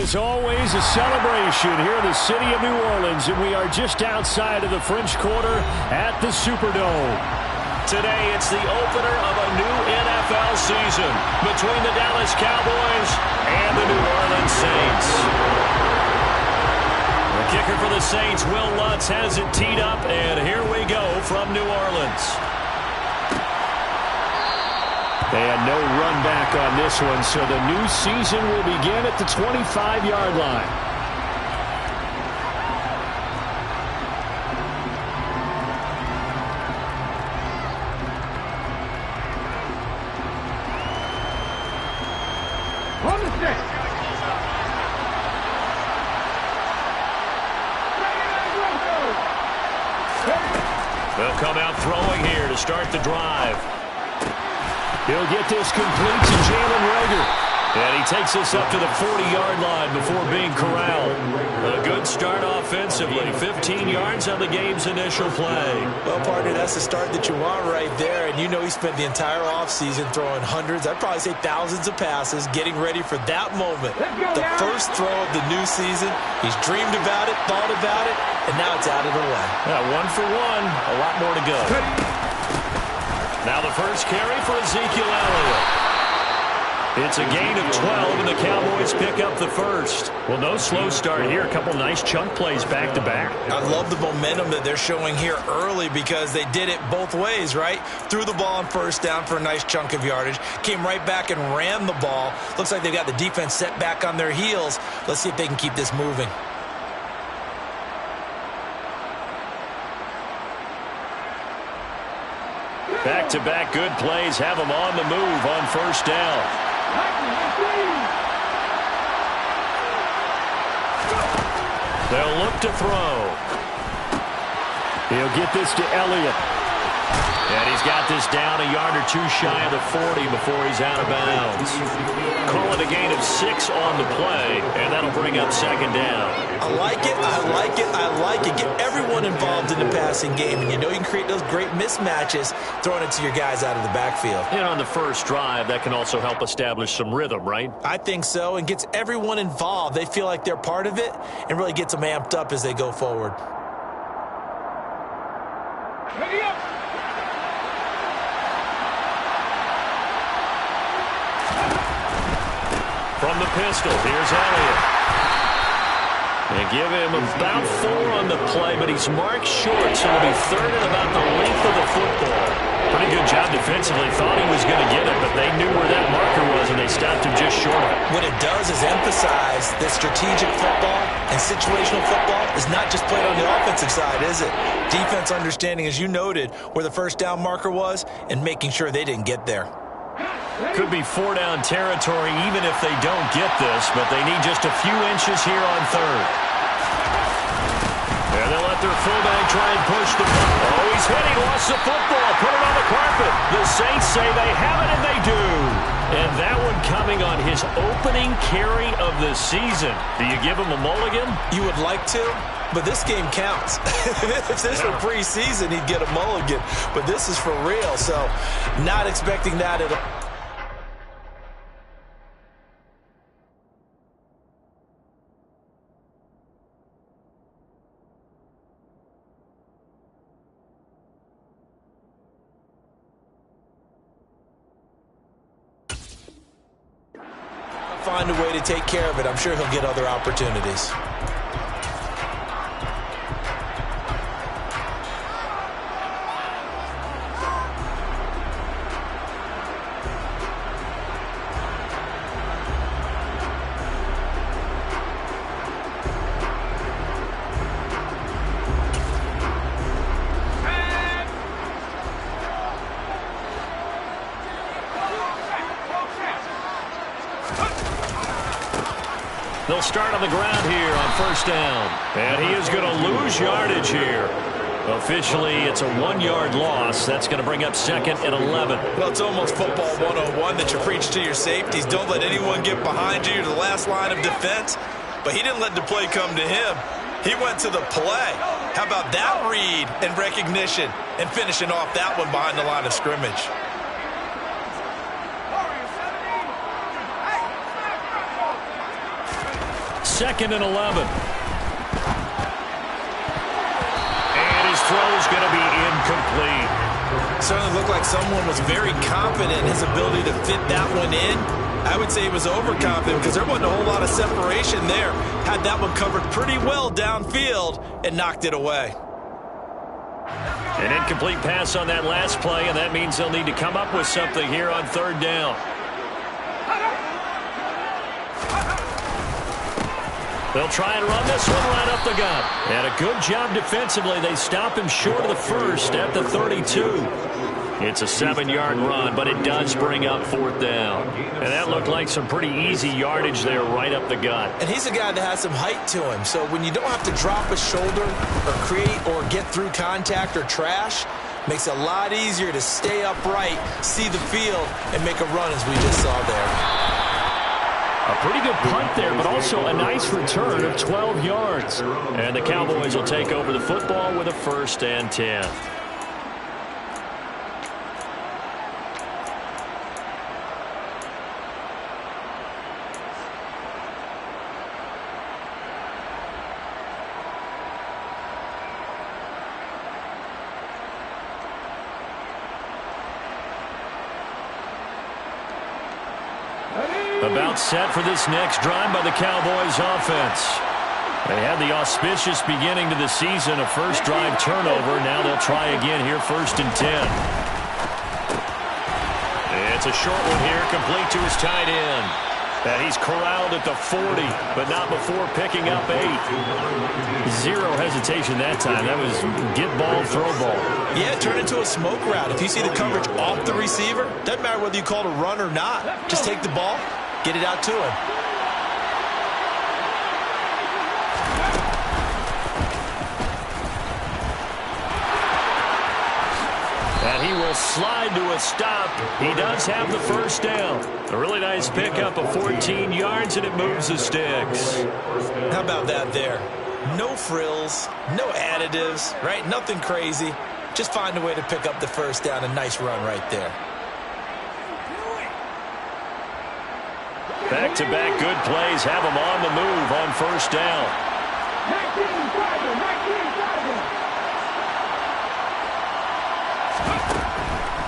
is always a celebration here in the city of New Orleans, and we are just outside of the French Quarter at the Superdome. Today, it's the opener of a new NFL season between the Dallas Cowboys and the New Orleans Saints. The kicker for the Saints, Will Lutz, has it teed up, and here we go from New Orleans. And no run back on this one, so the new season will begin at the 25-yard line. They'll come out throwing here to start the drive. He'll get this complete to Jalen Reagor. And he takes this up to the 40-yard line before being corralled. A good start offensively. 15 yards on the game's initial play. Well, partner, that's the start that you want right there. And you know he spent the entire offseason throwing hundreds, I'd probably say thousands of passes, getting ready for that moment. The first throw of the new season. He's dreamed about it, thought about it, and now it's out of the way. Yeah, 1 for 1. A lot more to go. Now the first carry for Ezekiel Elliott. It's a gain of 12, and the Cowboys pick up the first. Well, no slow start here. A couple nice chunk plays back-to-back. I love the momentum that they're showing here early because they did it both ways, right? Threw the ball on first down for a nice chunk of yardage. Came right back and ran the ball. Looks like they've got the defense set back on their heels. Let's see if they can keep this moving. Back-to-back good plays have them on the move on first down. They'll look to throw. He'll get this to Elliott. And he's got this down a yard or two shy of the 40 before he's out of bounds. Call it a gain of 6 on the play, and that'll bring up second down. I like it, I like it, I like it. Get everyone involved in the passing game, and you know you can create those great mismatches throwing it to your guys out of the backfield. And on the first drive, that can also help establish some rhythm, right? I think so, and gets everyone involved. They feel like they're part of it and really gets them amped up as they go forward. Ready up. From the pistol, here's Elliott. And give him about 4 on the play, but he's marked short, so it'll be third and about the length of the football. Pretty good job defensively. Thought he was going to get it, but they knew where that marker was, and they stopped him just short of it. What it does is emphasize that strategic football and situational football is not just played on the offensive side, is it? Defense understanding, as you noted, where the first down marker was and making sure they didn't get there. Could be 4-down territory even if they don't get this, but they need just a few inches here on third. And they'll let their fullback try and push the ball. Oh, he's hit. He lost the football. Put it on the carpet. The Saints say they have it, and they do. And that one coming on his opening carry of the season. Do you give him a mulligan? You would like to, but this game counts. If this were preseason, he'd get a mulligan. But this is for real, so not expecting that at all. Find a way to take care of it. I'm sure he'll get other opportunities. They'll start on the ground here on first down. And he is going to lose yardage here. Officially, it's a 1-yard loss. That's going to bring up second and 11. Well, it's almost football 101 that you preach to your safeties. Don't let anyone get behind you to the last line of defense. But he didn't let the play come to him. He went to the play. How about that read and recognition and finishing off that one behind the line of scrimmage? 2nd and 11. And his throw is going to be incomplete. Certainly looked like someone was very confident in his ability to fit that one in. I would say he was overconfident because there wasn't a whole lot of separation there. Had that one covered pretty well downfield and knocked it away. An incomplete pass on that last play, and that means they'll need to come up with something here on 3rd down. They'll try and run this one right up the gut. And a good job defensively. They stop him short of the first at the 32. It's a 7-yard run, but it does bring up 4th down. And that looked like some pretty easy yardage there right up the gut. And he's a guy that has some height to him. So when you don't have to drop a shoulder or create or get through contact or trash, makes it a lot easier to stay upright, see the field, and make a run as we just saw there. A pretty good punt there, but also a nice return of 12 yards. And the Cowboys will take over the football with a 1st and 10. About set for this next drive by the Cowboys offense. They had the auspicious beginning to the season, a first drive turnover. Now they'll try again here, 1st and 10. It's a short one here, complete to his tight end. And he's corralled at the 40, but not before picking up 8. Zero hesitation that time. That was get ball, throw ball. Yeah, turn into a smoke route. If you see the coverage off the receiver, doesn't matter whether you call it a run or not. Just take the ball, get it out to him. And he will slide to a stop. He does have the 1st down. A really nice pickup of 14 yards, and it moves the sticks. How about that there? No frills, no additives, right? Nothing crazy. Just find a way to pick up the 1st down. A nice run right there. Back-to-back good plays have him on the move on 1st down.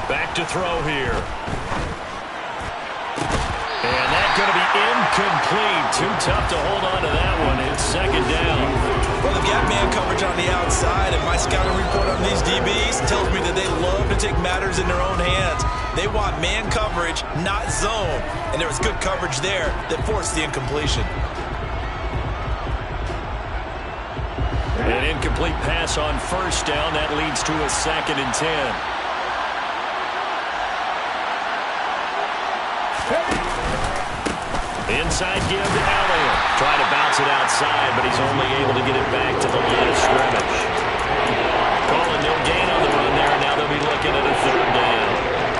Back to throw here. And that's going to be incomplete. Too tough to hold on to that one. It's 2nd down. Well, they've got man coverage on the outside, and my scouting report on these DBs tells me that they love to take matters in their own hands. They want man coverage, not zone. And there was good coverage there that forced the incompletion. An incomplete pass on 1st down. That leads to a 2nd and 10. Inside give to Elliott. Trying to bounce it outside, but he's only able to get it back to the line of scrimmage. Calling no gain on the run there, and now they'll be looking at a 3rd down.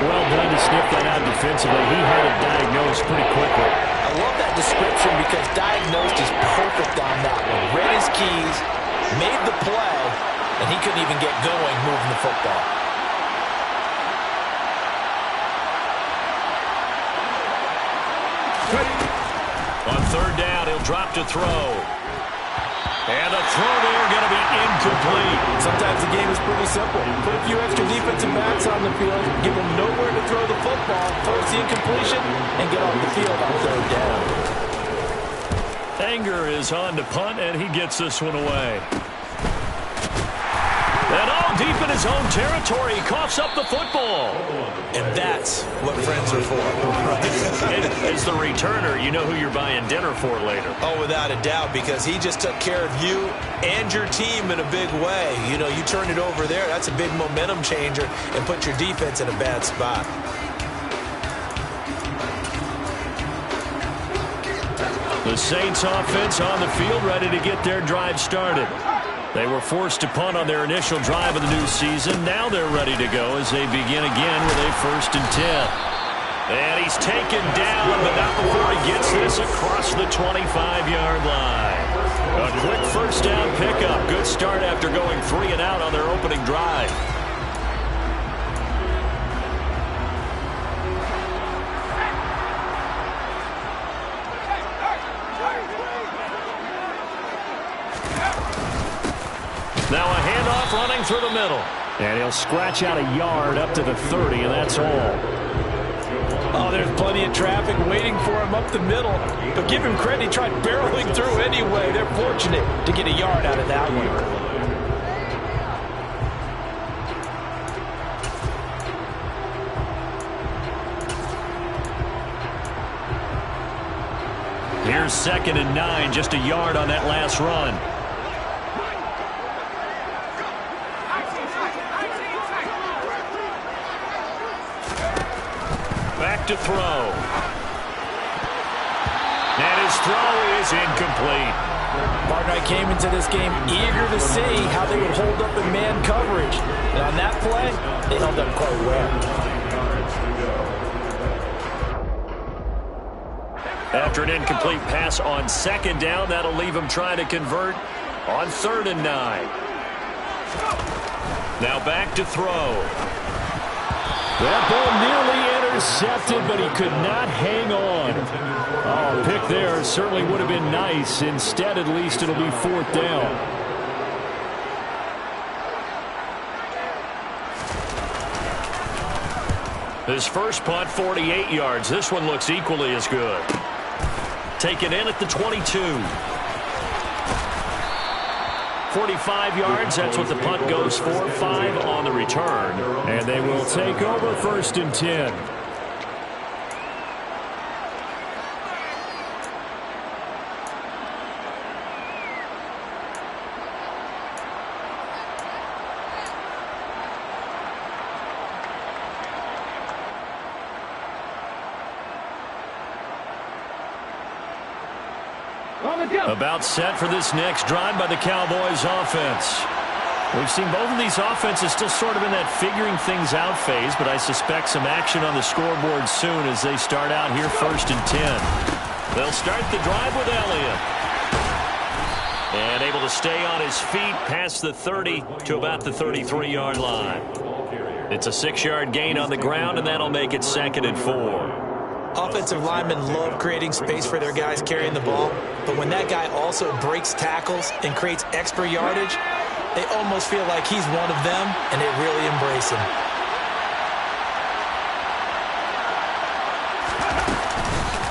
Well done to sniff that out defensively. He had it diagnosed pretty quickly. I love that description because diagnosed is perfect on that one. Read his keys, made the play, and he couldn't even get going moving the football. On 3rd down, he'll drop to throw. And the throw there going to be incomplete. Sometimes the game is pretty simple. Put a few extra defensive backs on the field, give them nowhere to throw the football, force the incompletion, and get off the field on 3rd down. Anger is on to punt, and he gets this one away. And all deep in his own territory, he coughs up the football. And that's what friends are for. As the returner, you know who you're buying dinner for later. Oh, without a doubt, because he just took care of you and your team in a big way. You know, you turned it over there. That's a big momentum changer and put your defense in a bad spot. The Saints offense on the field, ready to get their drive started. They were forced to punt on their initial drive of the new season. Now they're ready to go as they begin again with a 1st and 10. And he's taken down, but not before he gets this across the 25-yard line. A quick 1st down pickup. Good start after going 3 and out on their opening drive. running through the middle. And he'll scratch out a yard up to the 30, and that's all. Oh, there's plenty of traffic waiting for him up the middle. But give him credit, he tried barreling through anyway. They're fortunate to get a yard out of that one. Here's 2nd and 9, just a yard on that last run. Back to throw. And his throw is incomplete. Partner, I came into this game eager to see how they would hold up in man coverage. And on that play, they held up quite well. After an incomplete pass on 2nd down, that'll leave him trying to convert on 3rd and 9. Now back to throw. That ball nearly intercepted, but he could not hang on. Oh, pick there certainly would have been nice. Instead, at least, it'll be 4th down. His first punt, 48 yards. This one looks equally as good. Taken in at the 22. 45 yards, that's what the punt goes for. 5 on the return. And they will take over 1st and 10. About set for this next drive by the Cowboys offense. We've seen both of these offenses still sort of in that figuring things out phase, but I suspect some action on the scoreboard soon as they start out here 1st and 10. They'll start the drive with Elliott. And able to stay on his feet past the 30 to about the 33-yard line. It's a 6-yard gain on the ground, and that'll make it 2nd and 4. Offensive linemen love creating space for their guys carrying the ball, but when that guy also breaks tackles and creates extra yardage, they almost feel like he's one of them, and they really embrace him.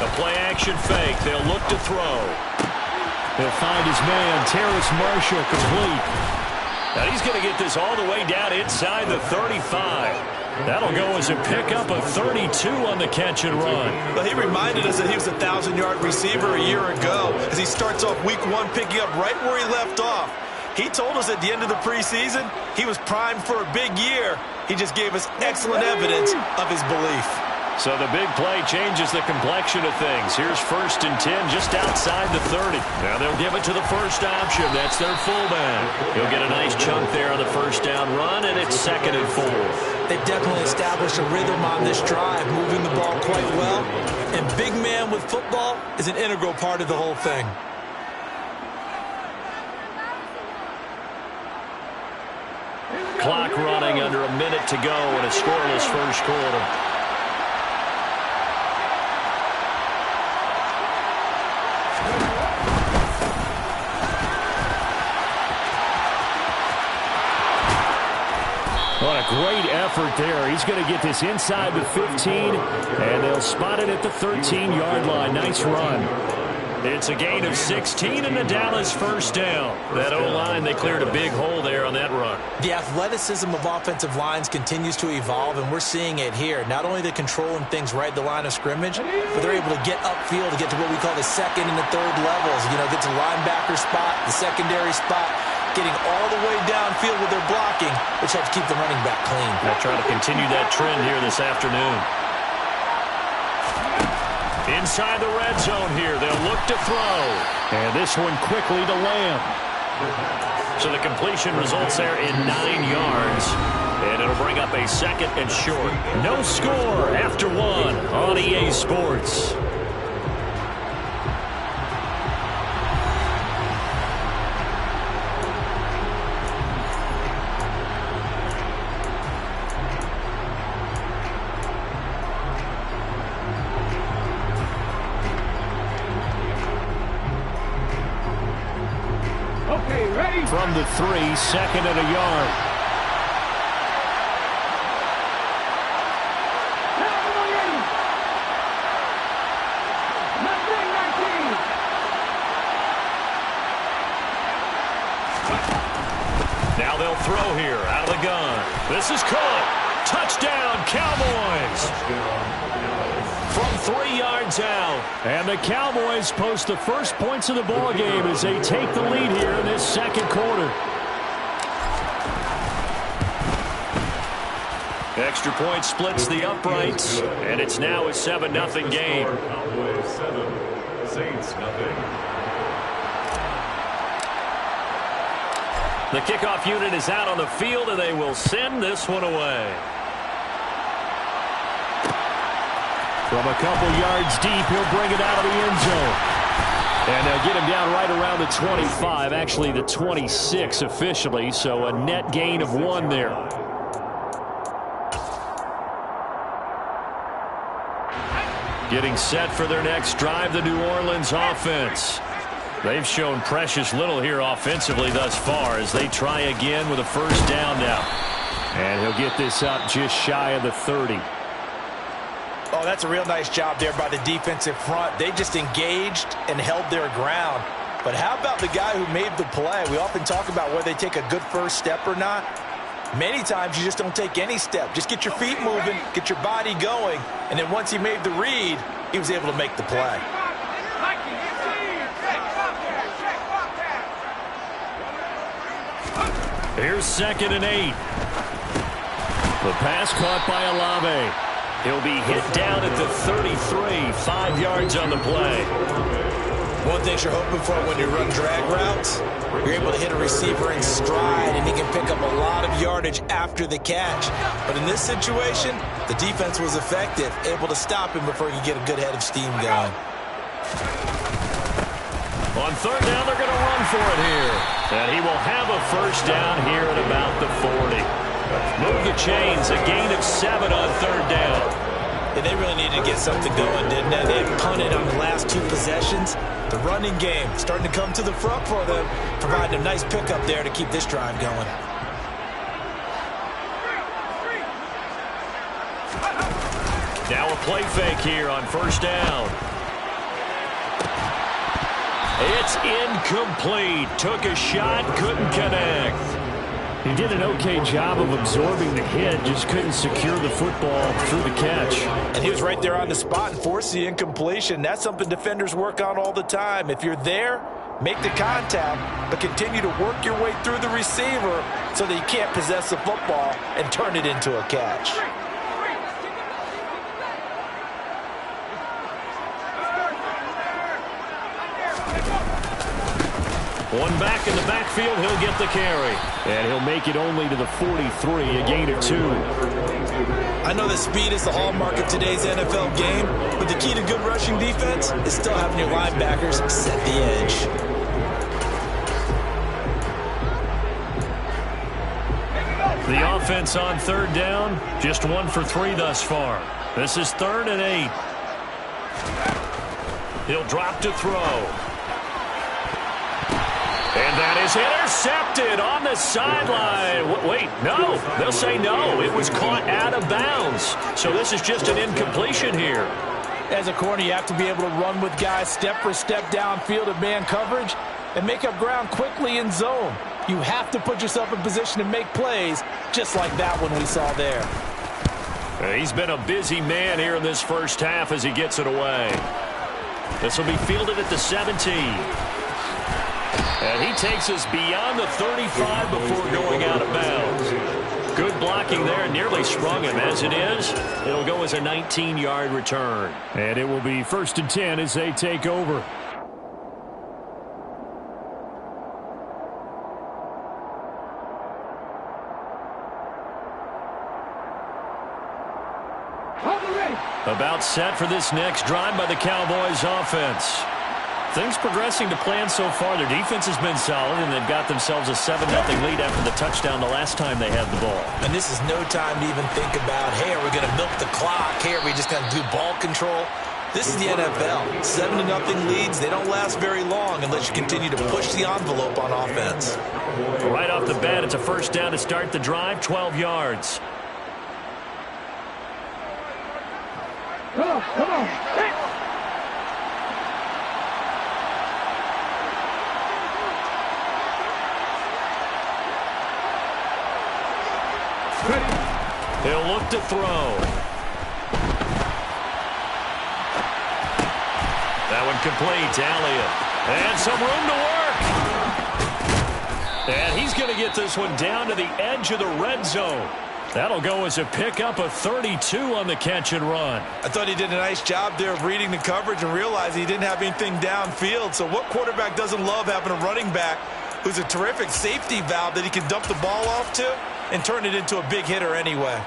A play-action fake. They'll look to throw. He'll find his man, Terrace Marshall, complete. Now he's going to get this all the way down inside the 35. That'll go as a pickup of 32 on the catch and run. Well, he reminded us that he was a 1,000-yard receiver a year ago as he starts off week 1 picking up right where he left off. He told us at the end of the preseason he was primed for a big year. He just gave us excellent evidence of his belief. So the big play changes the complexion of things. Here's 1st and 10 just outside the 30. Now they'll give it to the first option. That's their fullback. He'll get a nice chunk there on the first down run, and it's 2nd and 4. They've definitely established a rhythm on this drive, moving the ball quite well. And big man with football is an integral part of the whole thing. Clock running under a minute to go in a scoreless first quarter. What a great effort there. He's going to get this inside the 15, and they'll spot it at the 13-yard line. Nice run. It's a gain of 16 and the Dallas first down. That O-line, they cleared a big hole there on that run. The athleticism of offensive lines continues to evolve, and we're seeing it here. Not only are they controlling things right at the line of scrimmage, but they're able to get upfield to get to what we call the 2nd and the 3rd levels. You know, get to the linebacker spot, the secondary spot, getting all the way downfield with their blocking, which helps keep the running back clean. They'll try to continue that trend here this afternoon. Inside the red zone here, they'll look to throw. And this one quickly to Lamb. So the completion results there in 9 yards. And it'll bring up a 2nd and short. No score after 1 on EA Sports. from the 3, 2nd and a yard. Now they'll throw here out of the gun. This is caught. Touchdown, Cowboys. From 3 yards out. And the Cowboys post the first points of the ball game as they take the lead here in this second quarter. Extra point splits the uprights, and it's now a 7-0 game. Cowboys 7, Saints 0. The kickoff unit is out on the field, and they will send this one away. From a couple yards deep, he'll bring it out of the end zone. And they'll get him down right around the 25, actually the 26 officially, so a net gain of 1 there. Getting set for their next drive, the New Orleans offense. They've shown precious little here offensively thus far as they try again with a first down now. And he'll get this up just shy of the 30. Oh, that's a real nice job there by the defensive front. They just engaged and held their ground. But how about the guy who made the play? We often talk about whether they take a good first step or not. Many times you just don't take any step. Just get your feet moving, get your body going, and then once he made the read, he was able to make the play. Here's 2nd and 8. The pass caught by Olave. He'll be hit down at the 33, 5 yards on the play. One thing you're hoping for when you run drag routes, you're able to hit a receiver in stride, and he can pick up a lot of yardage after the catch. But in this situation, the defense was effective, able to stop him before he could get a good head of steam going. On 3rd down, they're going to run for it here. And he will have a first down here at about the 40. Move the chains, a gain of 7 on 3rd down. And they really needed to get something going, didn't they? They had punted on the last 2 possessions. The running game starting to come to the front for them, providing a nice pickup there to keep this drive going. Now a play fake here on 1st down. It's incomplete. Took a shot, couldn't connect. He did an okay job of absorbing the hit, just couldn't secure the football through the catch. And he was right there on the spot and forced the incompletion. That's something defenders work on all the time. If you're there, make the contact, but continue to work your way through the receiver so that you can't possess the football and turn it into a catch. One back in the backfield, he'll get the carry. And he'll make it only to the 43, a gain of 2. I know that speed is the hallmark of today's NFL game, but the key to good rushing defense is still having your linebackers set the edge. The offense on 3rd down, just 1 for 3 thus far. This is 3rd and 8. He'll drop to throw. And that is intercepted on the sideline. Wait, no. They'll say no. It was caught out of bounds. So this is just an incompletion here. As a corner, you have to be able to run with guys step for step downfield in man coverage and make up ground quickly in zone. You have to put yourself in position to make plays just like that one we saw there. He's been a busy man here in this first half as he gets it away. This will be fielded at the 17. And he takes us beyond the 35 before going out of bounds. Good blocking there, nearly sprung him. As it is, it'll go as a 19-yard return. And it will be 1st and 10 as they take over. About set for this next drive by the Cowboys offense. Things progressing to plan so far. Their defense has been solid, and they've got themselves a 7-0 lead after the touchdown the last time they had the ball. And this is no time to even think about, hey, are we going to milk the clock? Hey, are we just going to do ball control? This is the NFL. 7-0 leads, they don't last very long unless you continue to push the envelope on offense. Right off the bat, it's a first down to start the drive, 12 yards. Come on. He'll look to throw. That one complete. Elliott. And some room to work. And he's going to get this one down to the edge of the red zone. That'll go as a pickup of 32 on the catch and run. I thought he did a nice job there of reading the coverage and realizing he didn't have anything downfield. So what quarterback doesn't love having a running back who's a terrific safety valve that he can dump the ball off to and turn it into a big hitter anyway?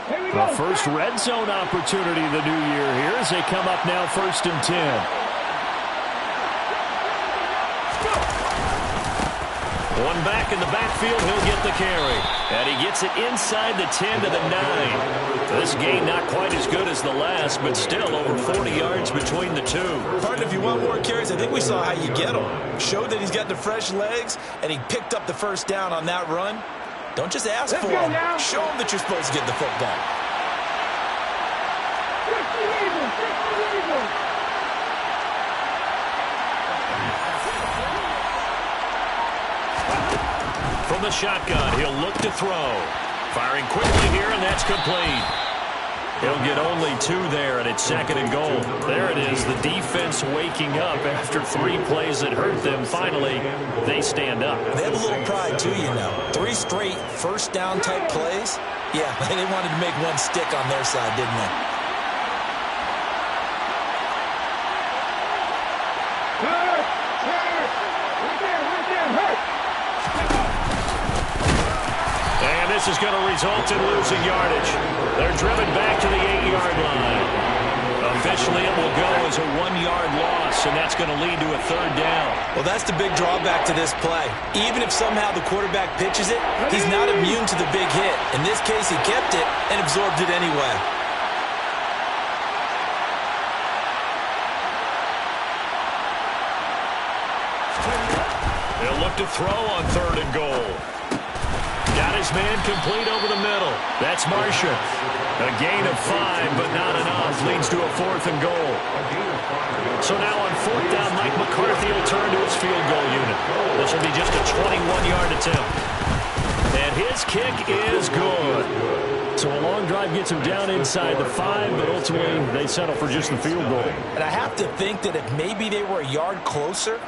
The first red zone opportunity of the new year here as they come up now 1st and 10. One back in the backfield, he'll get the carry. And he gets it inside the 10 to the 9. This gain not quite as good as the last, but still over 40 yards between the two. Partner, if you want more carries, I think we saw how you get him. Showed that he's got the fresh legs, and he picked up the first down on that run. Don't just ask for him. Show him that you're supposed to get the football. From the shotgun, he'll look to throw. Firing quickly here, and that's complete. He'll get only 2 there, and it's 2nd and goal. There it is, the defense waking up after 3 plays that hurt them. Finally, they stand up. They have a little pride, too, you know. 3 straight first down type plays. Yeah, they wanted to make one stick on their side, didn't they? And this is going to result in losing yardage. They're driven back to the 8-yard line. Officially, it will go as a 1-yard loss, and that's going to lead to a 3rd down. Well, that's the big drawback to this play. Even if somehow the quarterback pitches it, he's not immune to the big hit. In this case, he kept it and absorbed it anyway. They'll look to throw on 3rd and goal. Got his man complete over the middle. That's Marshall. A gain of 5, but not enough. Leads to a 4th and goal. So now on 4th down, Mike McCarthy will turn to his field goal unit. This will be just a 21-yard attempt. And his kick is good. So a long drive gets him down inside the 5, but ultimately they settle for just the field goal. And I have to think that if maybe they were a yard closer,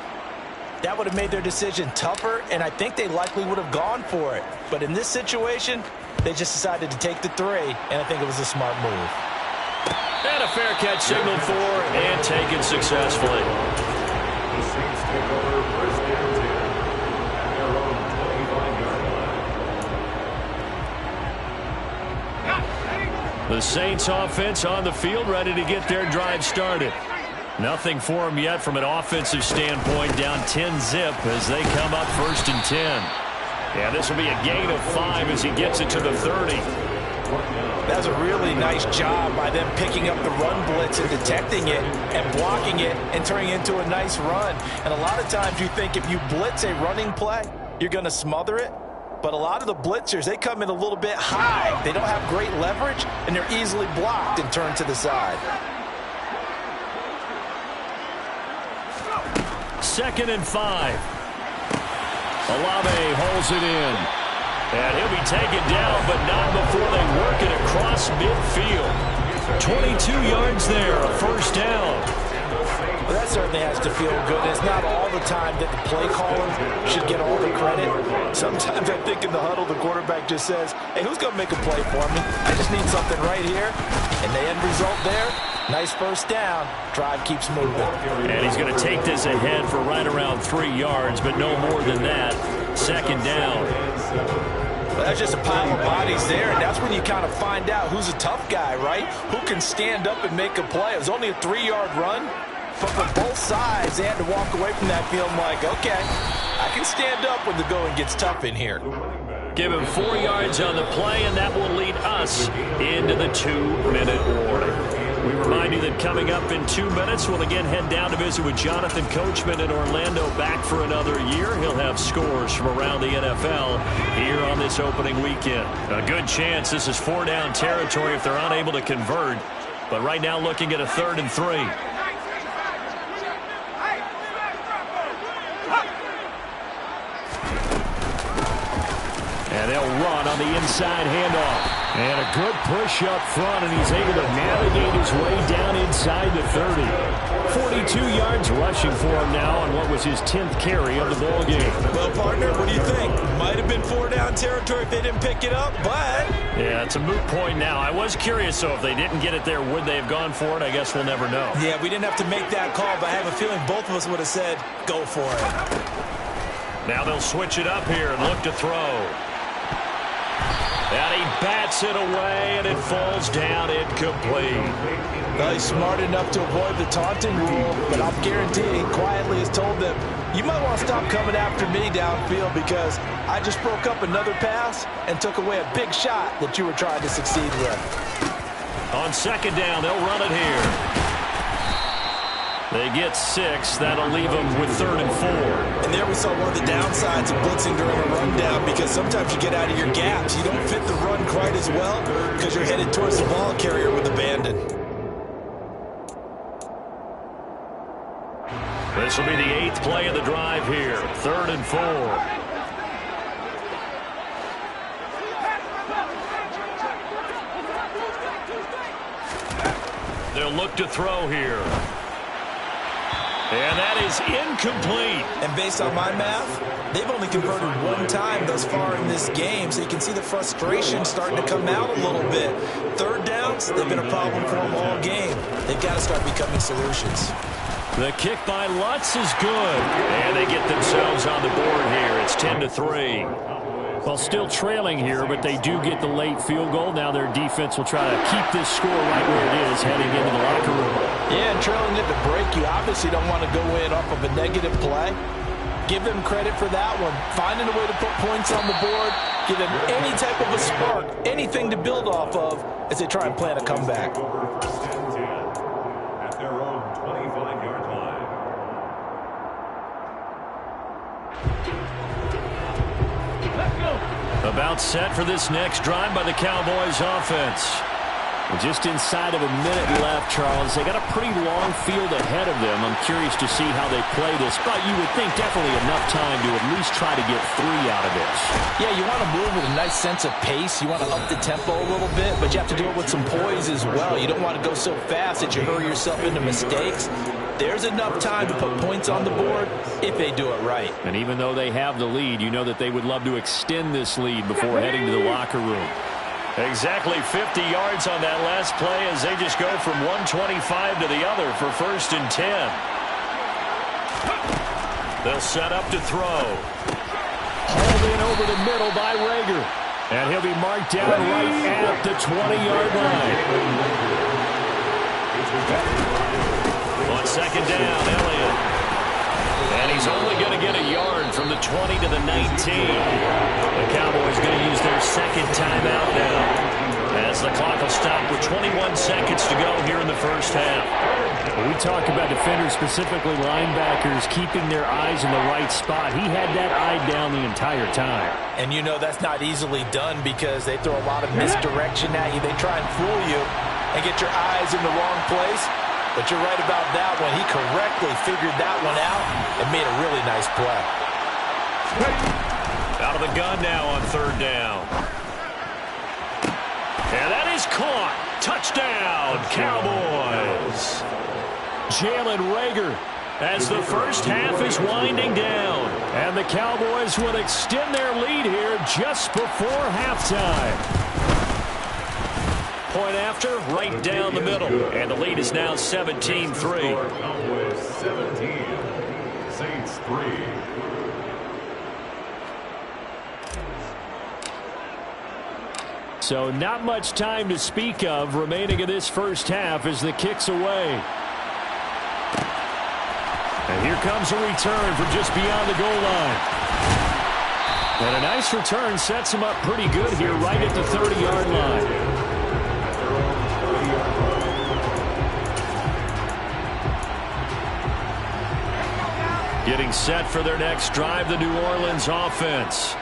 that would have made their decision tougher, and I think they likely would have gone for it. But in this situation, they just decided to take the 3, and I think it was a smart move. And a fair catch signaled for and taken successfully. The Saints take over 1st and 10 at their own 25-yard line. The Saints offense on the field, ready to get their drive started. Nothing for them yet from an offensive standpoint, down 10-zip as they come up 1st and 10. Yeah, this will be a gain of 5 as he gets it to the 30. That's a really nice job by them picking up the run blitz and detecting it and blocking it and turning it into a nice run. And a lot of times you think if you blitz a running play, you're going to smother it. But a lot of the blitzers, they come in a little bit high. They don't have great leverage, and they're easily blocked and turned to the side. 2nd and 5. Olave holds it in. And he'll be taken down, but not before they work it across midfield. 22 yards there, a 1st down. Well, that certainly has to feel good. It's not all the time that the play caller should get all the credit. Sometimes I think in the huddle, the quarterback just says, hey, who's going to make a play for me? I just need something right here. And the end result there, nice 1st down. Drive keeps moving. And he's going to take this ahead for right around 3 yards, but no more than that. 2nd down. Well, that's just a pile of bodies there, and that's when you kind of find out who's a tough guy, right? Who can stand up and make a play. It was only a 3-yard run, but for both sides, they had to walk away from that feeling like, okay, I can stand up when the going gets tough in here. Give him 4 yards on the play, and that will lead us into the 2-minute warning. We remind you that coming up in 2 minutes, we'll again head down to visit with Jonathan Coachman in Orlando, back for another year. He'll have scores from around the NFL here on this opening weekend. A good chance this is 4-down territory if they're unable to convert. But right now looking at a 3rd and 3. And they'll run on the inside handoff. And a good push up front, and he's able to navigate his way down inside the 30. 42 yards rushing for him now on what was his 10th carry of the ball game. Well, partner, what do you think? Might have been 4-down territory if they didn't pick it up, but... Yeah, it's a moot point now. I was curious, so if they didn't get it there, would they have gone for it? I guess we'll never know. Yeah, we didn't have to make that call, but I have a feeling both of us would have said, go for it. Now they'll switch it up here and look to throw. And he bats it away, and it falls down incomplete. Well, he's smart enough to avoid the taunting rule, but I'm guaranteeing quietly has told them, you might want to stop coming after me downfield because I just broke up another pass and took away a big shot that you were trying to succeed with. On 2nd down, they'll run it here. They get 6. That'll leave them with 3rd and 4. And there we saw one of the downsides of blitzing during a rundown, because sometimes you get out of your gaps. You don't fit the run quite as well because you're headed towards the ball carrier with abandon. This will be the 8th play of the drive here. 3rd and 4. They'll look to throw here. And that is incomplete. And based on my math, they've only converted 1 time thus far in this game, so you can see the frustration starting to come out a little bit. 3rd downs, they've been a problem for them all game. They've got to start becoming solutions. The kick by Lutz is good. And they get themselves on the board here. It's 10-3. Well, still trailing here, but they do get the late field goal. Now their defense will try to keep this score right where it is heading into the locker room. Yeah, and trailing it to break, you obviously don't want to go in off of a negative play. Give them credit for that one. Finding a way to put points on the board, give them any type of a spark, anything to build off of as they try and plan a comeback. At their own 25-yard line. About set for this next drive by the Cowboys offense. Just inside of a minute left, Charles. They got a pretty long field ahead of them. I'm curious to see how they play this, but you would think definitely enough time to at least try to get 3 out of this. Yeah, you want to move with a nice sense of pace. You want to up the tempo a little bit, but you have to do it with some poise as well. You don't want to go so fast that you hurry yourself into mistakes. There's enough time to put points on the board if they do it right. And even though they have the lead, you know that they would love to extend this lead before heading to the locker room. Exactly 50 yards on that last play as they just go from 125 to the other for 1st and 10. They'll set up to throw. Hauled in over the middle by Reagor. And he'll be marked down right at the 20-yard line. On 2nd down, Elliott. And he's only going to get a yard from the 20 to the 19. The Cowboys going to use their 2nd timeout now, as the clock will stop with 21 seconds to go here in the 1st half. When we talk about defenders, specifically linebackers, keeping their eyes in the right spot, he had that eye down the entire time. And you know that's not easily done because they throw a lot of misdirection at you. They try and fool you and get your eyes in the wrong place. But you're right about that one. He correctly figured that one out and made a really nice play. Out of the gun now on 3rd down. And that is caught. Touchdown, Cowboys. Jalen Reagor as the 1st half is winding down. And the Cowboys will extend their lead here just before halftime. Point after, right down the middle. And the lead is now 17-3. Cowboys 17, Saints 3. So not much time to speak of remaining in this 1st half as the kick's away. And here comes a return from just beyond the goal line. And a nice return sets him up pretty good here right at the 30-yard line. Getting set for their next drive, the New Orleans offense.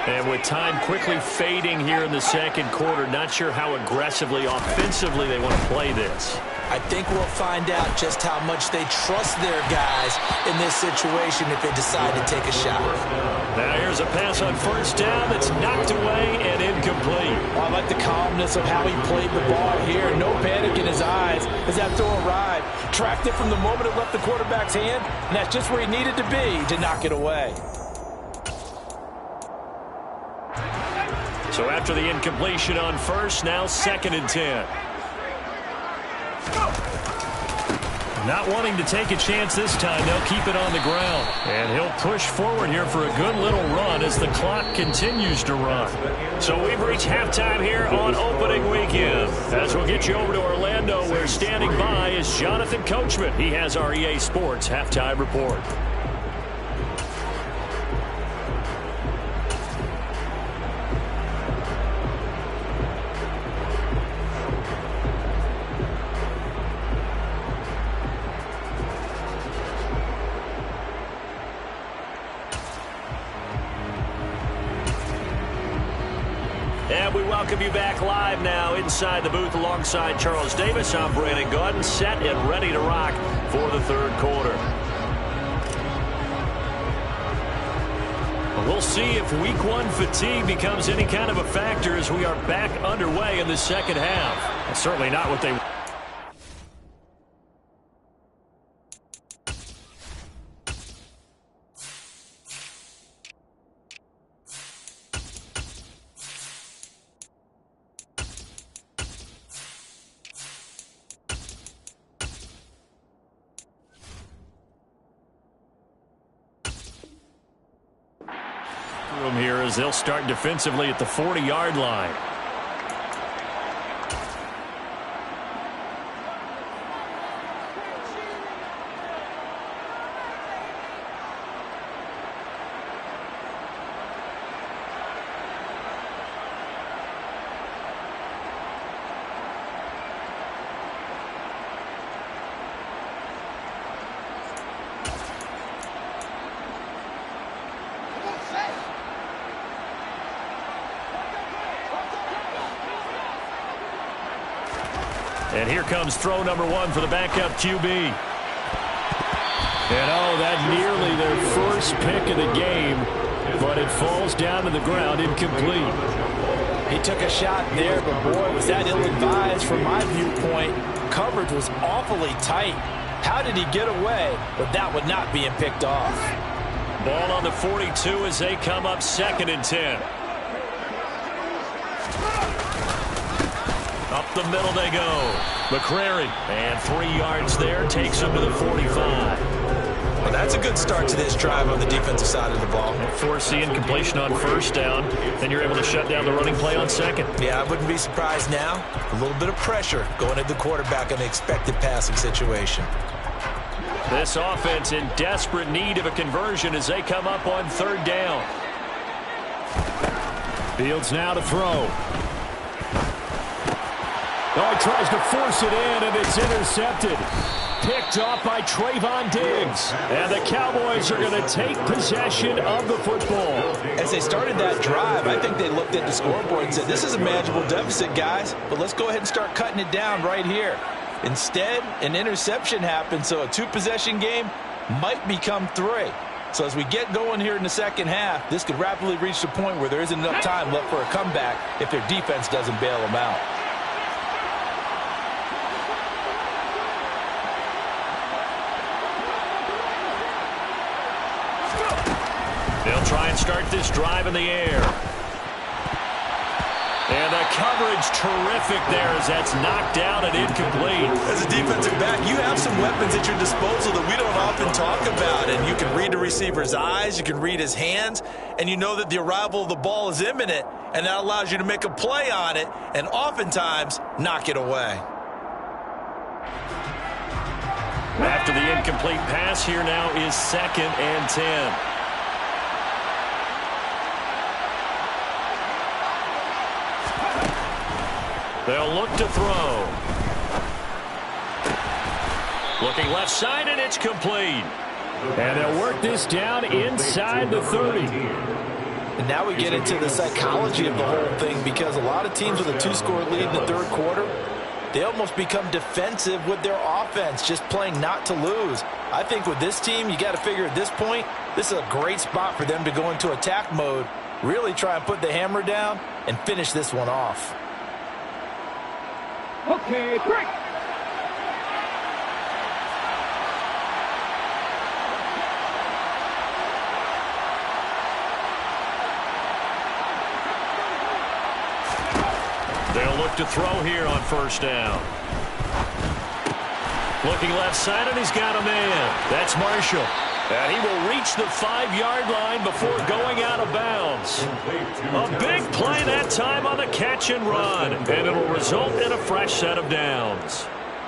And with time quickly fading here in the second quarter, not sure how aggressively, offensively they want to play this. I think we'll find out just how much they trust their guys in this situation if they decide to take a shot. Now here's a pass on first down that's knocked away and incomplete. Well, I like the calmness of how he played the ball here. No panic in his eyes as that throw arrived. Tracked it from the moment it left the quarterback's hand, and that's just where he needed to be to knock it away. So after the incompletion on first, now 2nd and 10. Not wanting to take a chance this time, they'll keep it on the ground. And he'll push forward here for a good little run as the clock continues to run. So we've reached halftime here on opening weekend. As we'll get you over to Orlando, where standing by is Jonathan Coachman. He has our EA Sports halftime report. And we welcome you back live now inside the booth alongside Charles Davis. I'm Brandon Gaudin, set and ready to rock for the third quarter. We'll see if week one fatigue becomes any kind of a factor as we are back underway in the second half. That's certainly not what they... here as they'll start defensively at the 40-yard line. And here comes throw number one for the backup QB. And oh, that nearly their first pick of the game, but it falls down to the ground incomplete. He took a shot there, but boy, was that ill-advised from my viewpoint. Coverage was awfully tight. How did he get away? But that would not being picked off. Ball on the 42 as they come up 2nd and 10. Up the middle they go. McCrary, and 3 yards there, takes him to the 45. Well, that's a good start to this drive on the defensive side of the ball. Force the incompletion on first down, then you're able to shut down the running play on second. Yeah, I wouldn't be surprised now. A little bit of pressure going at the quarterback in the expected passing situation. This offense in desperate need of a conversion as they come up on 3rd down. Fields now to throw. Oh, he tries to force it in, and it's intercepted. Picked off by Trayvon Diggs. And the Cowboys are going to take possession of the football. As they started that drive, I think they looked at the scoreboard and said, this is a manageable deficit, guys, but let's go ahead and start cutting it down right here. Instead, an interception happened, so a 2-possession game might become 3. So as we get going here in the second half, this could rapidly reach the point where there isn't enough time left for a comeback if their defense doesn't bail them out. They'll try and start this drive in the air. And the coverage terrific there as that's knocked down and incomplete. As a defensive back, you have some weapons at your disposal that we don't often talk about. And you can read the receiver's eyes, you can read his hands, and you know that the arrival of the ball is imminent, and that allows you to make a play on it and oftentimes knock it away. After the incomplete pass, here now is 2nd and 10. They'll look to throw. Looking left side, and it's complete. And they'll work this down inside the 30. And now we get into the psychology of the whole thing, because a lot of teams with a 2-score lead in the third quarter, they almost become defensive with their offense, just playing not to lose. I think with this team, you got to figure at this point, this is a great spot for them to go into attack mode, really try and put the hammer down and finish this one off. Okay, break. They'll look to throw here on first down. Looking left side, and he's got a man. That's Marshall. And he will reach the 5-yard line before going out of bounds. A big play that time on the catch and run. And it'll result in a fresh set of downs.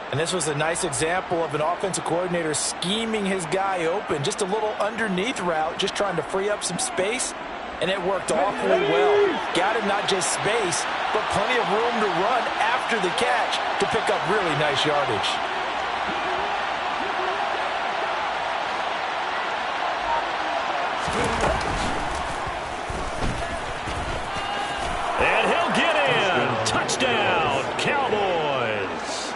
And this was a nice example of an offensive coordinator scheming his guy open. Just a little underneath route, just trying to free up some space. And it worked awfully well. Got him not just space, but plenty of room to run after the catch to pick up really nice yardage. And he'll get in. Touchdown, Cowboys.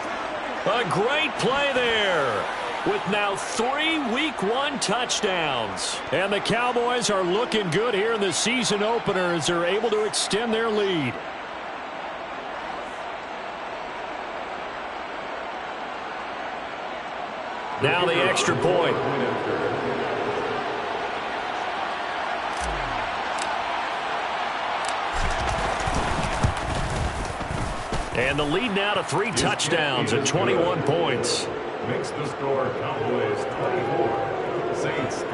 A great play there, with now 3 Week 1 touchdowns. And the Cowboys are looking good here in the season opener as they're able to extend their lead. Now the extra point. And the lead now to 3 touchdowns and 21 points. Makes the score Cowboys 24, Saints 3.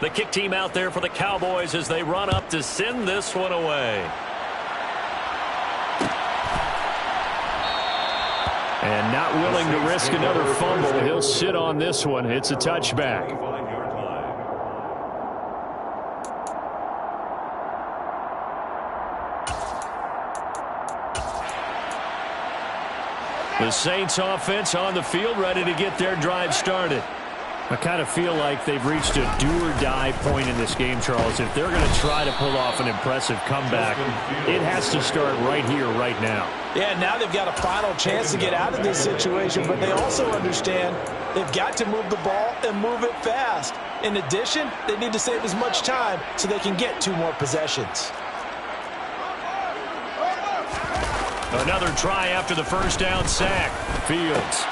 The kick team out there for the Cowboys as they run up to send this one away. And not willing to risk another fumble, he'll sit on this one. It's a touchback. The Saints offense on the field, ready to get their drive started. I kind of feel like they've reached a do-or-die point in this game, Charles. If they're going to try to pull off an impressive comeback, it has to start right here, right now. Yeah, now they've got a final chance to get out of this situation, but they also understand they've got to move the ball and move it fast. In addition, they need to save as much time so they can get 2 more possessions. Another try after the first down sack. Fields.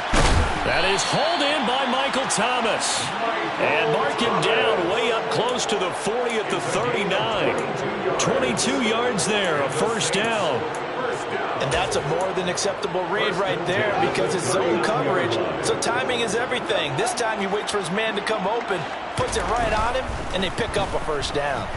That is hauled in by Michael Thomas. And mark him down way up close to the 40 at the 39. 22 yards there, a first down. And that's a more than acceptable read right there because it's zone coverage, so timing is everything. This time he waits for his man to come open, puts it right on him, and they pick up a first down.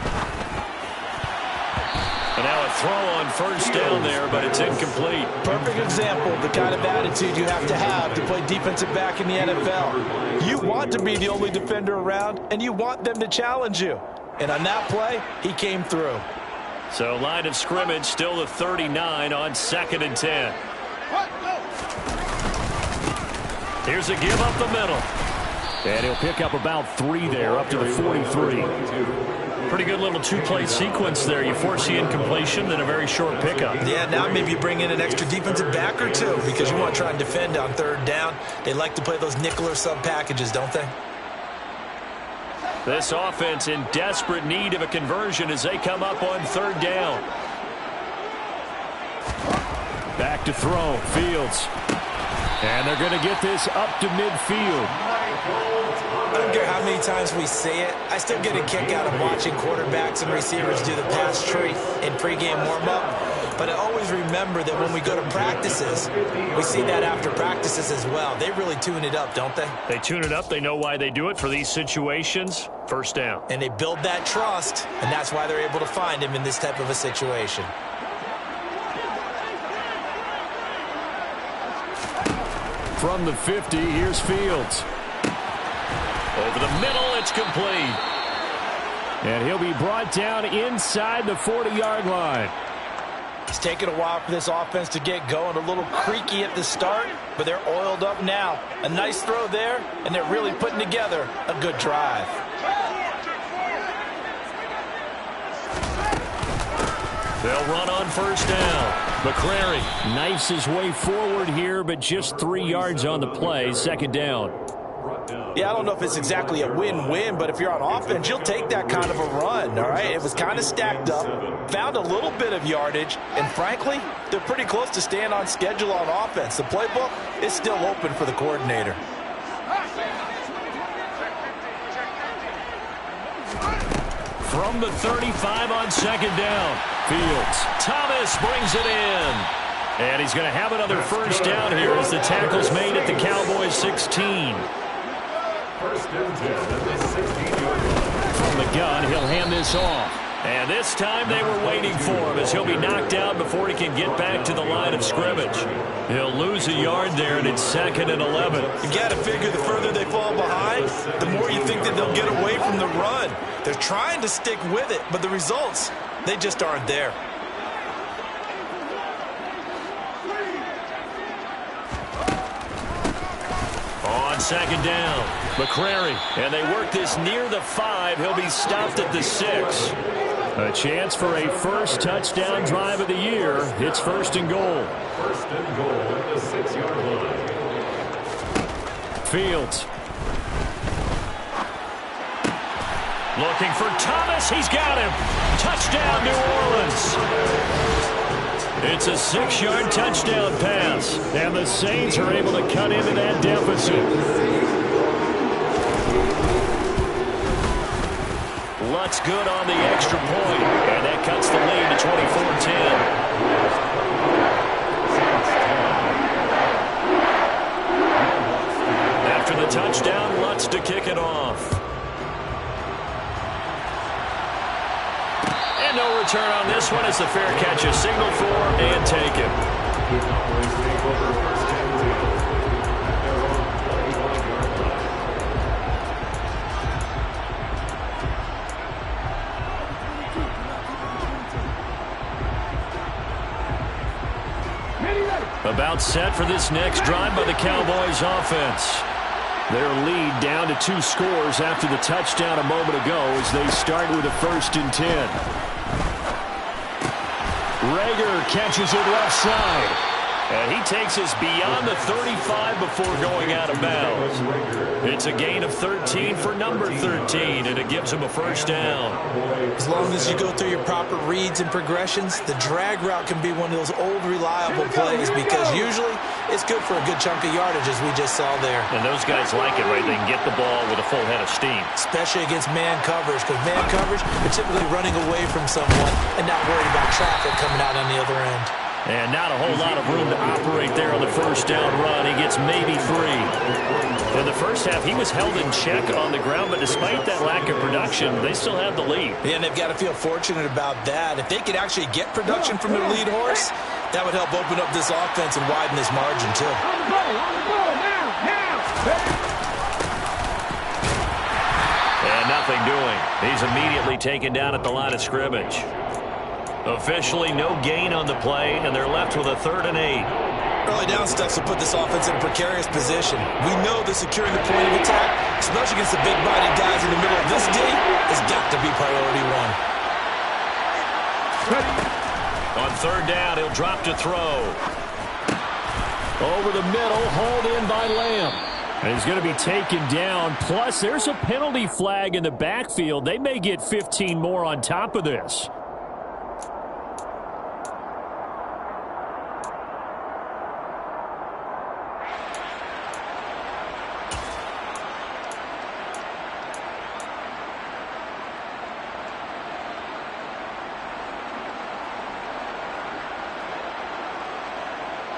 And now a throw on first down there, but it's incomplete. Perfect example of the kind of attitude you have to play defensive back in the NFL. You want to be the only defender around, and you want them to challenge you. And on that play, he came through. So line of scrimmage still the 39 on 2nd and 10. Here's a give up the middle. And he'll pick up about 3 there, up to the 43. Pretty good little 2-play sequence there. You force the incompletion, then a very short pickup. Yeah, now maybe you bring in an extra defensive back or 2 because you want to try and defend on 3rd down. They like to play those nickel or sub packages, don't they? This offense in desperate need of a conversion as they come up on 3rd down. Back to throw, Fields. And they're going to get this up to midfield. I don't care how many times we say it, I still get a kick out of watching quarterbacks and receivers do the pass tree in pregame warm-up. But I always remember that when we go to practices, we see that after practices as well. They really tune it up, don't they? They tune it up. They know why they do it for these situations. First down. And they build that trust, and that's why they're able to find him in this type of a situation. From the 50, here's Fields. Over the middle, it's complete. And he'll be brought down inside the 40-yard line. It's taken a while for this offense to get going. A little creaky at the start, but they're oiled up now. A nice throw there, and they're really putting together a good drive. They'll run on first down. McCrary knifes his way forward here, but just 3 yards on the play. Second down. Yeah, I don't know if it's exactly a win-win, but if you're on offense, you'll take that kind of a run, all right? It was kind of stacked up, found a little bit of yardage, and frankly, they're pretty close to staying on schedule on offense. The playbook is still open for the coordinator. From the 35 on second down, Fields. Thomas brings it in. And he's going to have another first down here as the tackle's made at the Cowboys 16. First and 10 at the 16-yard line. From the gun, he'll hand this off. And this time they were waiting for him as he'll be knocked down before he can get back to the line of scrimmage. He'll lose a yard there, and it's 2nd and 11. You got to figure the further they fall behind, the more you think that they'll get away from the run. They're trying to stick with it, but the results, they just aren't there. On second down, McCrary. And they work this near the 5. He'll be stopped at the 6. A chance for a first touchdown drive of the year. It's 1st and goal. First and goal at the 6-yard line. Fields. Looking for Thomas. He's got him. Touchdown, New Orleans. It's a 6-yard touchdown pass, and the Saints are able to cut into that deficit. Lutz good on the extra point, and that cuts the lead to 24-10. After the touchdown, Lutz to kick it off. No return on this one as the fair catch is signaled for and taken. The Cowboys take over first and 10 at their own 41-yard line. About set for this next drive by the Cowboys offense. Their lead down to 2 scores after the touchdown a moment ago as they start with a 1st and 10. Reagor catches it left side. And he takes us beyond the 35 before going out of bounds. It's a gain of 13 for number 13, and it gives him a first down. As long as you go through your proper reads and progressions, the drag route can be one of those old reliable plays because usually it's good for a good chunk of yardage, as we just saw there. And those guys like it, right? They can get the ball with a full head of steam. Especially against man coverage, because man coverage, they're typically running away from someone and not worried about traffic coming out on the other end. And not a whole lot of room to operate there on the first down run. He gets maybe 3. In the first half, he was held in check on the ground, but despite that lack of production, they still have the lead. Yeah, and they've got to feel fortunate about that. If they could actually get production from their lead horse, that would help open up this offense and widen this margin, too. On the ball, now. And nothing doing. He's immediately taken down at the line of scrimmage. Officially no gain on the play, and they're left with a 3rd and 8. Early down steps will put this offense in a precarious position. We know that securing the point of attack, especially against the big-bodied guys in the middle of this D, has got to be priority 1. On 3rd down, he'll drop to throw. Over the middle, hauled in by Lamb. And he's going to be taken down. Plus, there's a penalty flag in the backfield. They may get 15 more on top of this.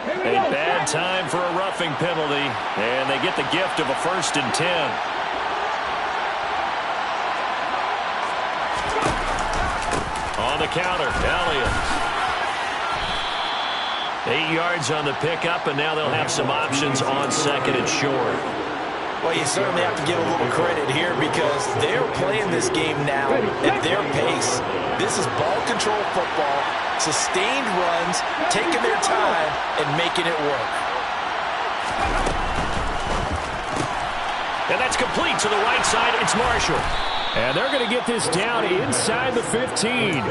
A bad time for a roughing penalty, and they get the gift of a 1st and 10. On the counter, Elliott. 8 yards on the pickup, and now they'll have some options on second and short. Well, you certainly have to give a little credit here because they're playing this game now at their pace. This is ball control football, sustained runs, taking their time, and making it work. And that's complete to the right side. It's Marshall. And they're going to get this down inside the 15.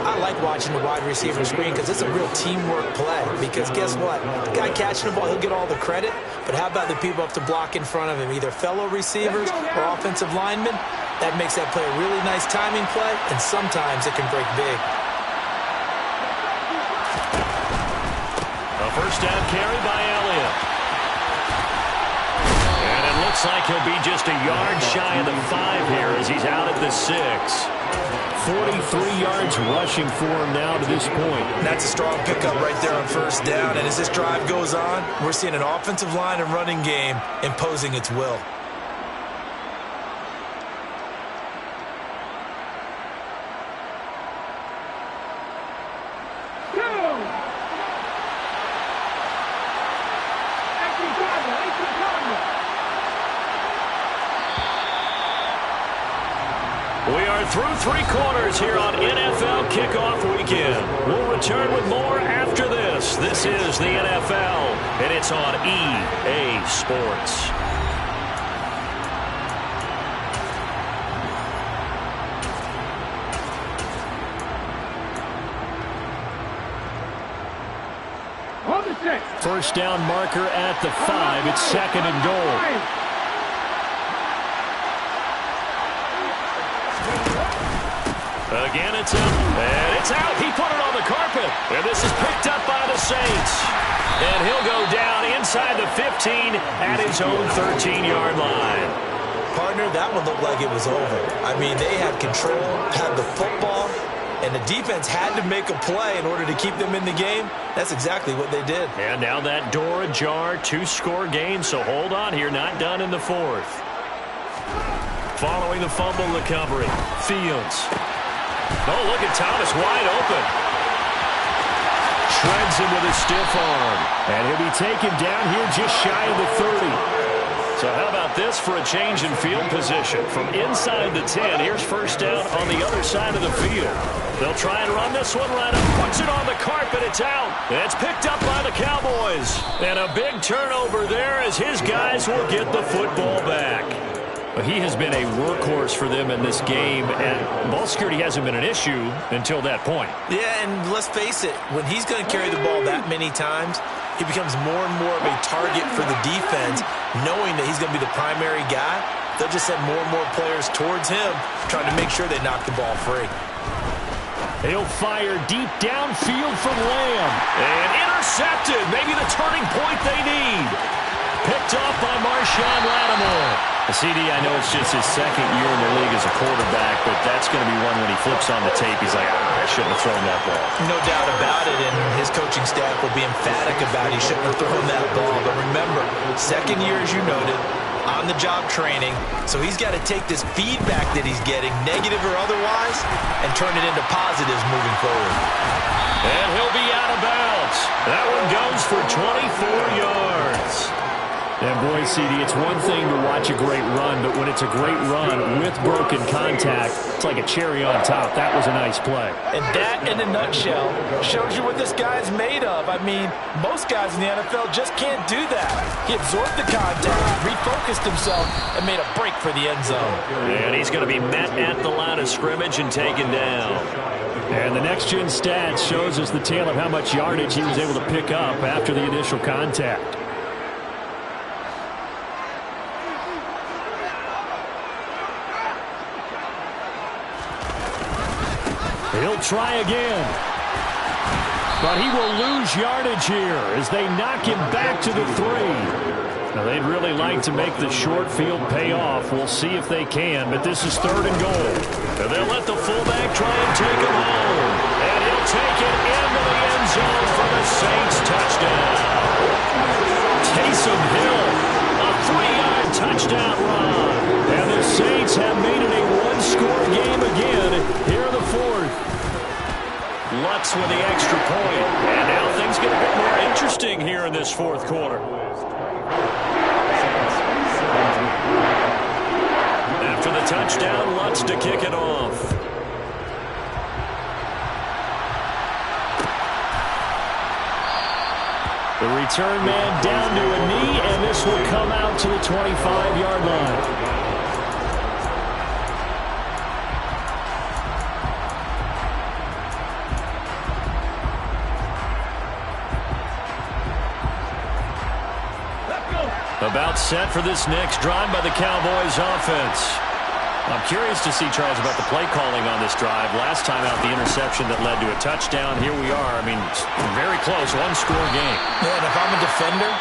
I like watching the wide receiver screen because it's a real teamwork play. Because guess what? The guy catching the ball, he'll get all the credit. But how about the people up to block in front of him, either fellow receivers or offensive linemen? That makes that play a really nice timing play, and sometimes it can break big. A first down carry by Elliott. Looks like he'll be just a yard shy of the 5 here as he's out at the 6. 43 yards rushing for him now to this point. That's a strong pickup right there on first down. And as this drive goes on, we're seeing an offensive line and running game imposing its will. We are through 3 quarters here on NFL Kickoff Weekend. We'll return with more after this. This is the NFL, and it's on EA Sports. First down marker at the 5. It's second and goal. Again, it's out. And it's out. He put it on the carpet. And this is picked up by the Saints. And he'll go down inside the 15 at his own 13-yard line. Partner, that one looked like it was over. I mean, they had control, had the football, and the defense had to make a play in order to keep them in the game. That's exactly what they did. And now that door ajar, 2-score game, so hold on here. Not done in the 4th. Following the fumble recovery, Fields. Oh, look at Thomas wide open. Shreds him with a stiff arm. And he'll be taken down here just shy of the 30. So how about this for a change in field position? From inside the 10, here's first down on the other side of the field. They'll try and run this one right up. Puts it on the carpet. It's out. It's picked up by the Cowboys. And a big turnover there as his guys will get the football back. He has been a workhorse for them in this game, and ball security hasn't been an issue until that point. Yeah, and let's face it, when he's going to carry the ball that many times, he becomes more and more of a target for the defense, knowing that he's going to be the primary guy. They'll just send more and more players towards him, trying to make sure they knock the ball free. He'll fire deep downfield from Lamb. And intercepted. Maybe the turning point they need. Picked off by Marshawn Lattimore. CD, I know it's just his second year in the league as a quarterback, but that's going to be one when he flips on the tape, he's like, I shouldn't have thrown that ball. No doubt about it, and his coaching staff will be emphatic about he shouldn't have thrown that ball. But remember, second year, as you noted, on-the-job training, so he's got to take this feedback that he's getting, negative or otherwise, and turn it into positives moving forward. And he'll be out of bounds. That one goes for 24 yards. And boy, CD, it's one thing to watch a great run, but when it's a great run with broken contact, it's like a cherry on top. That was a nice play. And that, in a nutshell, shows you what this guy's made of. I mean, most guys in the NFL just can't do that. He absorbed the contact, refocused himself, and made a break for the end zone. And he's going to be met at the line of scrimmage and taken down. And the next-gen stats shows us the tale of how much yardage he was able to pick up after the initial contact. He'll try again. But he will lose yardage here as they knock him back to the 3. Now, they'd really like to make the short field pay off. We'll see if they can, but this is 3rd and goal. And they'll let the fullback try and take him home. And he'll take it into the end zone for the Saints touchdown. Taysom Hill, a 3-yard touchdown run. And the Saints have made it a 1-score game again here in the 4th. Lutz with the extra point. And now things get a bit more interesting here in this fourth quarter. After the touchdown, Lutz to kick it off. The return man down to a knee, and this will come out to the 25-yard line. About set for this next drive by the Cowboys offense. I'm curious to see, Charles, about the play calling on this drive. Last time out, the interception that led to a touchdown. Here we are. I mean, very close, one-score game. Yeah, and if I'm a defender,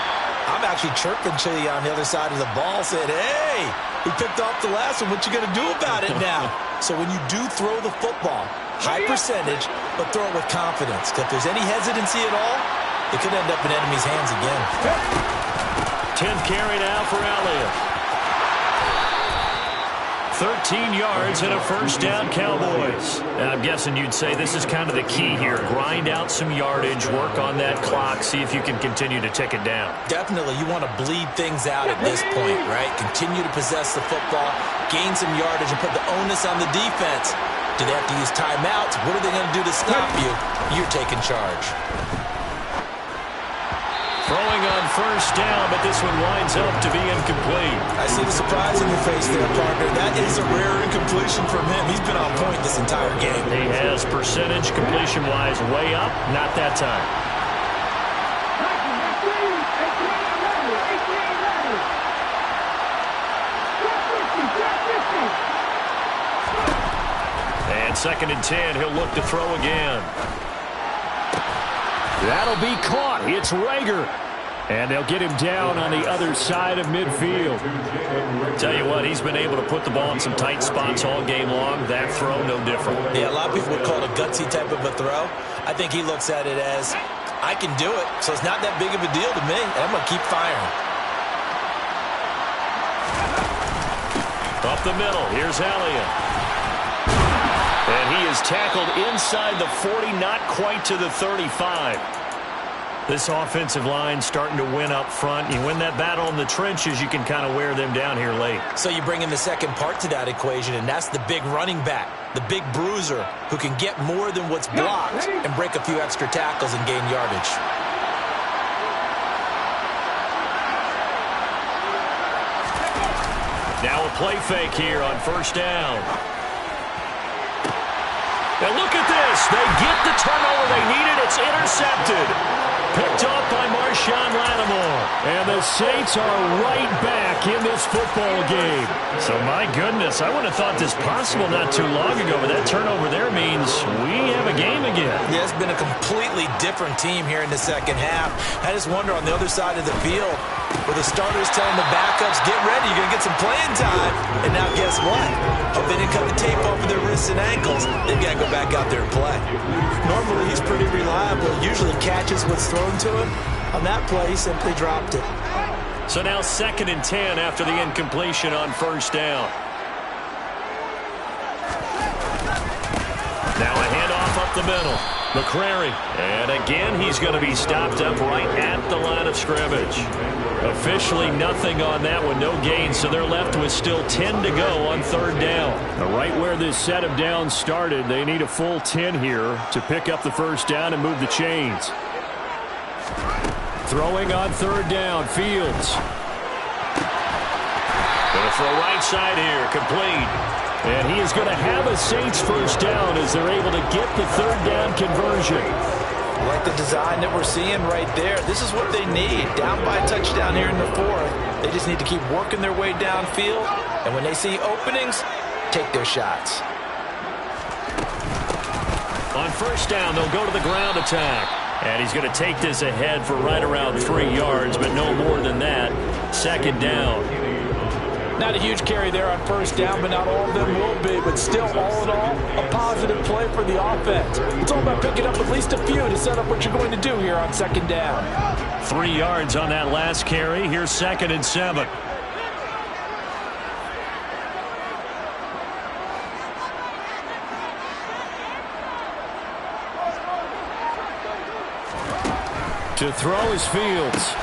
I'm actually chirping to you on the other side of the ball, saying, hey, we picked off the last one. What you going to do about it now? So when you do throw the football, high percentage, but throw it with confidence. If there's any hesitancy at all, it could end up in enemy's hands again. 10th carry now for Elliott. 13 yards and a first down, Cowboys. And I'm guessing you'd say this is kind of the key here. Grind out some yardage, work on that clock, see if you can continue to tick it down. Definitely. You want to bleed things out at this point, right? Continue to possess the football, gain some yardage, and put the onus on the defense. Do they have to use timeouts? What are they going to do to stop you? You're taking charge. Throwing on first down, but this one winds up to be incomplete. I see the surprise in your face there, partner. That is a rare incompletion from him. He's been on point this entire game. He has percentage completion-wise way up. Not that time. And 2nd and 10, he'll look to throw again. That'll be caught. It's Rager. And they'll get him down on the other side of midfield. Tell you what, he's been able to put the ball in some tight spots all game long. That throw, no different. Yeah, a lot of people would call it a gutsy type of a throw. I think he looks at it as, I can do it, so it's not that big of a deal to me, and I'm going to keep firing. Up the middle, here's Elliott. And he is tackled inside the 40, not quite to the 35. This offensive line starting to win up front. You win that battle in the trenches, you can kind of wear them down here late. So you bring in the second part to that equation, and that's the big running back, the big bruiser, who can get more than what's blocked and break a few extra tackles and gain yardage. Now a play fake here on first down. And look at this. They get the turnover they needed. It's intercepted. Picked off by Marshawn Lattimore. And the Saints are right back in this football game. So, my goodness, I would have thought this possible not too long ago, but that turnover there means we have a game again. Yeah, it's been a completely different team here in the second half. I just wonder on the other side of the field, where the starters telling the backups, get ready, you're going to get some playing time. And now guess what? Hope they didn't cut the tape off of their wrists and ankles. They've got to go back out there and play. Normally, he's pretty reliable. Usually catches what's thrown to him. On that play, he simply dropped it. So now 2nd and 10 after the incompletion on first down. Now a handoff up the middle. McCrary. And again, he's going to be stopped up right at the line of scrimmage. Officially nothing on that one, no gain, so they're left with still 10 to go on third down. Right where this set of downs started, they need a full 10 here to pick up the first down and move the chains. Throwing on third down, Fields. Going to throw right side here, complete. And he is going to have a Saints first down as they're able to get the third down conversion. I like the design that we're seeing right there. This is what they need. Down by a touchdown here in the fourth. They just need to keep working their way downfield. And when they see openings, take their shots. On first down, they'll go to the ground attack. And he's going to take this ahead for right around 3 yards, but no more than that. Second down. Not a huge carry there on first down, but not all of them will be. But still, all in all, a positive play for the offense. It's all about picking up at least a few to set up what you're going to do here on second down. 3 yards on that last carry. Here's 2nd and 7. To throw is Fields.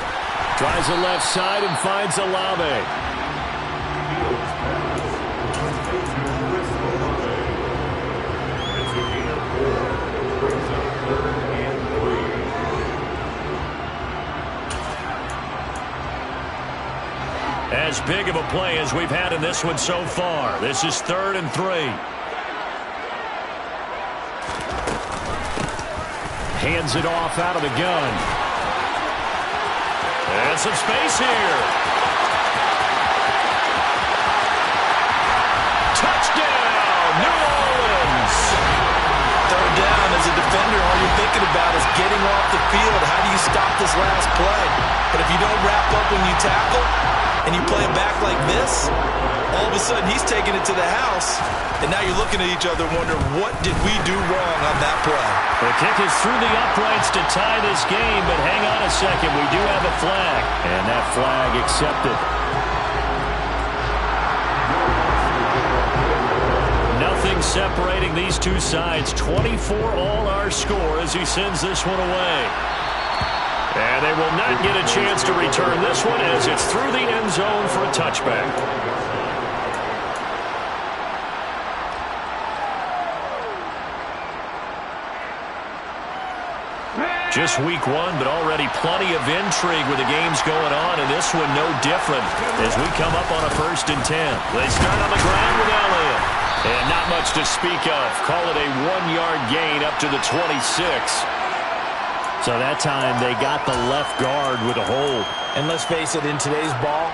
Tries the left side and finds Olave. As big of a play as we've had in this one so far. This is 3rd and 3. Hands it off out of the gun. And some space here. Touchdown, New Orleans. 3rd down as a defender, all you're thinking about is getting off the field. How do you stop this last play? But if you don't wrap up when you tackle and you play it back like this, all of a sudden he's taking it to the house, and now you're looking at each other wondering, what did we do wrong on that play? The kick is through the uprights to tie this game, but hang on a second. We do have a flag, and that flag accepted. Nothing separating these two sides. 24-all our score as he sends this one away. And they will not get a chance to return this one as it's through the end zone for a touchback. Just week 1, but already plenty of intrigue with the games going on, and this one no different as we come up on a 1st and 10. They start on the ground with Elliott. And not much to speak of. Call it a 1-yard gain up to the 26. So that time they got the left guard with a hold. And let's face it, in today's ball,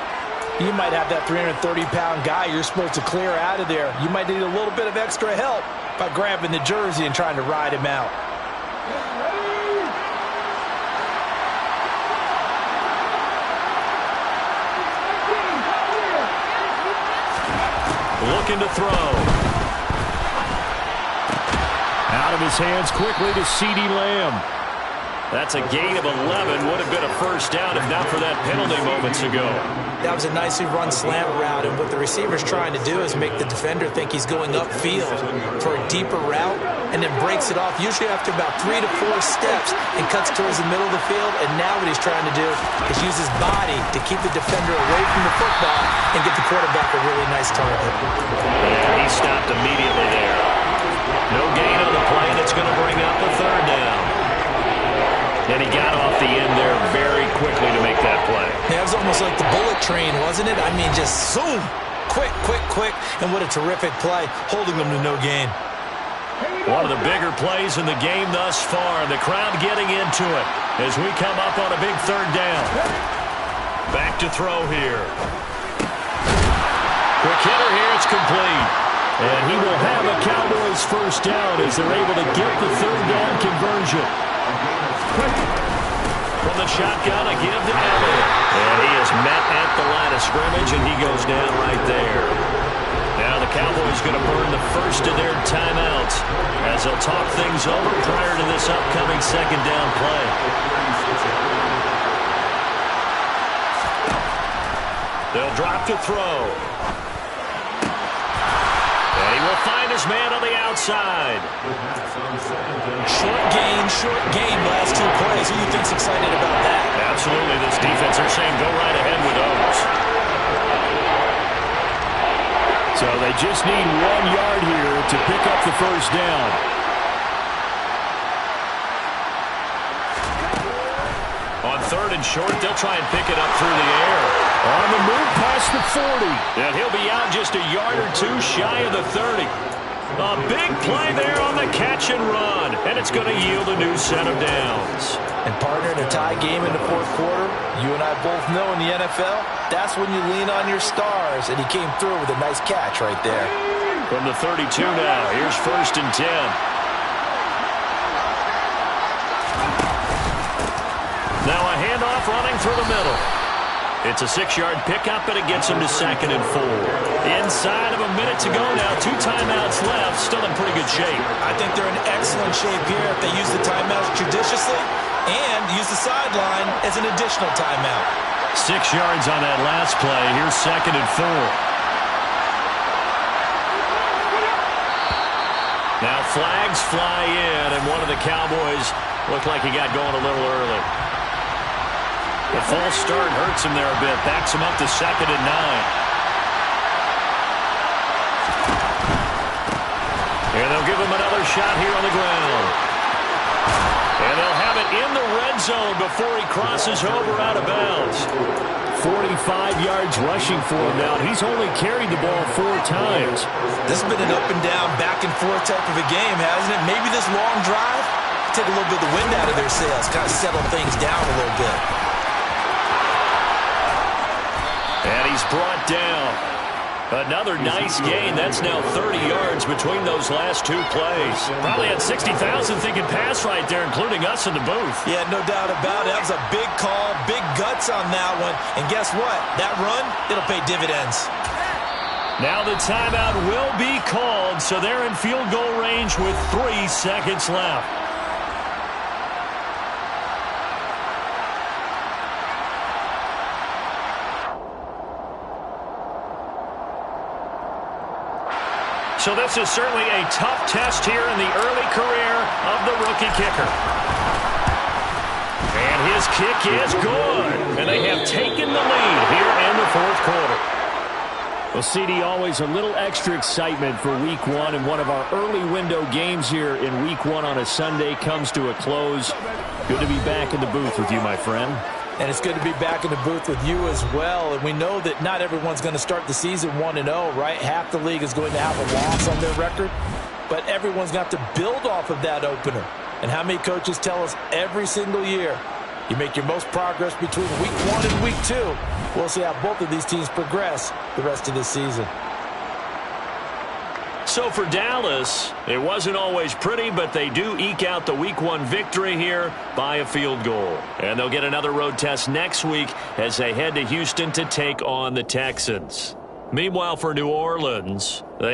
you might have that 330-pound guy you're supposed to clear out of there. You might need a little bit of extra help by grabbing the jersey and trying to ride him out. Looking to throw. Out of his hands quickly to CeeDee Lamb. That's a gain of 11. Would have been a 1st down if not for that penalty moments ago. That was a nicely run slant route, and what the receiver's trying to do is make the defender think he's going upfield for a deeper route, and then breaks it off, usually after about 3 to 4 steps, and cuts towards the middle of the field. And now what he's trying to do is use his body to keep the defender away from the football and get the quarterback a really nice target. And he stopped immediately there. No gain on the play, and it's going to bring up a 3rd down. And he got off the end there very quickly to make that play. Yeah, it was almost like the bullet train, wasn't it? I mean, just zoom. Quick, quick, quick. And what a terrific play, holding them to no gain. One of the bigger plays in the game thus far. The crowd getting into it as we come up on a big 3rd down. Back to throw here. Quick hitter here. It's complete. And he will have a Cowboys 1st down as they're able to get the 3rd down conversion. From the shotgun, a give to Elliott. And he is met at the line of scrimmage, and he goes down right there. Now the Cowboys going to burn the 1st of their timeouts as they'll talk things over prior to this upcoming 2nd down play. They'll drop to throw. And he will find his man on the outside. Short gain, last 2 plays. Who do you think's excited about that? Absolutely. This defense are saying go right ahead with those. So they just need 1 yard here to pick up the 1st down. On 3rd and short, they'll try and pick it up through the air. On the move past the 40. And he'll be out just a yard or 2 shy of the 30. A big play there on the catch and run. And it's going to yield a new set of downs. And partner, in a tie game in the 4th quarter, you and I both know in the NFL, that's when you lean on your stars. And he came through with a nice catch right there. From the 32 now, here's 1st and 10. Now a handoff running through the middle. It's a 6-yard pickup, and it gets him to 2nd and 4. Inside of a minute to go now, 2 timeouts left, still in pretty good shape. I think they're in excellent shape here if they use the timeouts judiciously and use the sideline as an additional timeout. 6 yards on that last play. Here's 2nd and 4. Now flags fly in, and one of the Cowboys looked like he got going a little early. The false start hurts him there a bit. Backs him up to 2nd and 9. And they'll give him another shot here on the ground. And they'll have it in the red zone before he crosses over out of bounds. 45 yards rushing for him now. He's only carried the ball 4 times. This has been an up and down, back and forth type of a game, hasn't it? Maybe this long drive, take a little bit of the wind out of their sails, kind of settle things down a little bit. And he's brought down. Another nice gain. That's now 30 yards between those last 2 plays. Probably had 60,000 thinking pass right there, including us in the booth. Yeah, no doubt about it. That was a big call, big guts on that one. And guess what? That run, it'll pay dividends. Now the timeout will be called, so they're in field goal range with 3 seconds left. So this is certainly a tough test here in the early career of the rookie kicker. And his kick is good. And they have taken the lead here in the 4th quarter. Well, CD, always a little extra excitement for Week 1, and one of our early window games here in Week 1 on a Sunday comes to a close. Good to be back in the booth with you, my friend. And it's good to be back in the booth with you as well. And we know that not everyone's going to start the season 1-0, right? Half the league is going to have a loss on their record. But everyone's got to build off of that opener. And how many coaches tell us every single year, you make your most progress between Week 1 and Week 2. We'll see how both of these teams progress the rest of this season. So for Dallas, it wasn't always pretty, but they do eke out the Week 1 victory here by a field goal. And they'll get another road test next week as they head to Houston to take on the Texans. Meanwhile, for New Orleans, they